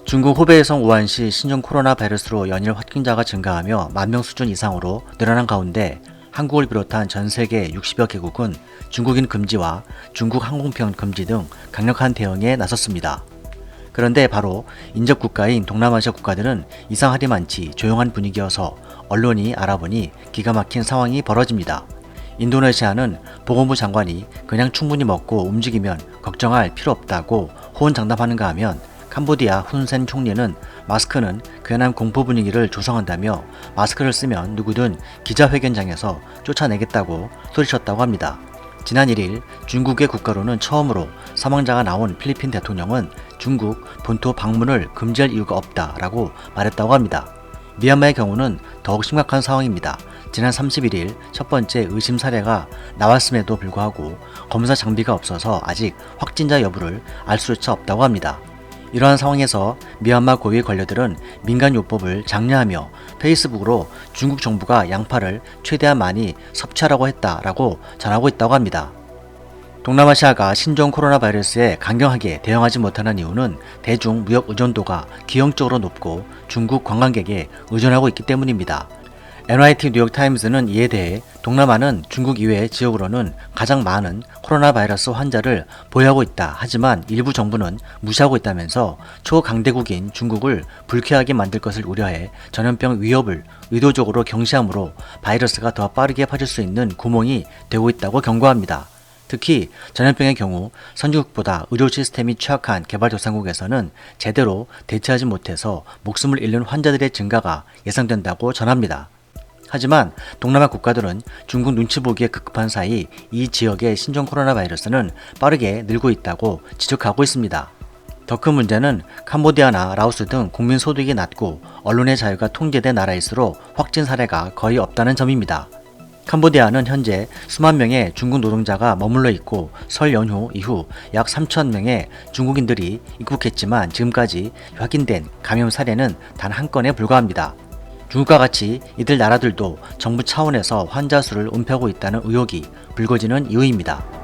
중국 후베이성 우한시 신종 코로나 바이러스로 연일 확진자가 증가하며 10,000명 수준 이상으로 늘어난 가운데 한국을 비롯한 전 세계 60여 개국은 중국인 금지와 중국 항공편 금지 등 강력한 대응에 나섰습니다. 그런데 바로 인접 국가인 동남아시아 국가들은 이상하리만치 조용한 분위기여서 언론이 알아보니 기가 막힌 상황이 벌어집니다. 인도네시아는 보건부 장관이 그냥 충분히 먹고 움직이면 걱정할 필요 없다고 호언장담하는가 하면 캄보디아 훈센 총리는 마스크는 괜한 공포 분위기를 조성한다며 마스크를 쓰면 누구든 기자회견장에서 쫓아내겠다고 소리쳤다고 합니다. 지난 1일 중국의 국가로는 처음으로 사망자가 나온 필리핀 대통령은 중국 본토 방문을 금지할 이유가 없다라고 말했다고 합니다. 미얀마의 경우는 더욱 심각한 상황입니다. 지난 31일 첫 번째 의심 사례가 나왔음에도 불구하고 검사 장비가 없어서 아직 확진자 여부를 알 수조차 없다고 합니다. 이러한 상황에서 미얀마 고위 관료들은 민간요법을 장려하며 페이스북으로 중국 정부가 양파를 최대한 많이 섭취하라고 했다라고 전하고 있다고 합니다. 동남아시아가 신종 코로나 바이러스에 강경하게 대응하지 못하는 이유는 대중 무역 의존도가 기형적으로 높고 중국 관광객에 의존하고 있기 때문입니다. NYT 뉴욕타임스는 이에 대해 동남아는 중국 이외의 지역으로는 가장 많은 코로나 바이러스 환자를 보유하고 있다. 하지만 일부 정부는 무시하고 있다면서 초강대국인 중국을 불쾌하게 만들 것을 우려해 전염병 위협을 의도적으로 경시함으로 바이러스가 더 빠르게 퍼질 수 있는 구멍이 되고 있다고 경고합니다. 특히 전염병의 경우 선진국보다 의료 시스템이 취약한 개발도상국에서는 제대로 대처하지 못해서 목숨을 잃는 환자들의 증가가 예상된다고 전합니다. 하지만 동남아 국가들은 중국 눈치 보기에 급급한 사이 이 지역의 신종 코로나 바이러스는 빠르게 늘고 있다고 지적하고 있습니다. 더 큰 문제는 캄보디아나 라오스 등 국민 소득이 낮고 언론의 자유가 통제된 나라일수록 확진 사례가 거의 없다는 점입니다. 캄보디아는 현재 수만 명의 중국 노동자가 머물러 있고 설 연휴 이후 약 3,000명의 중국인들이 입국했지만 지금까지 확인된 감염 사례는 단 한 건에 불과합니다. 중국과 같이 이들 나라들도 정부 차원에서 환자 수를 은폐하고 있다는 의혹이 불거지는 이유입니다.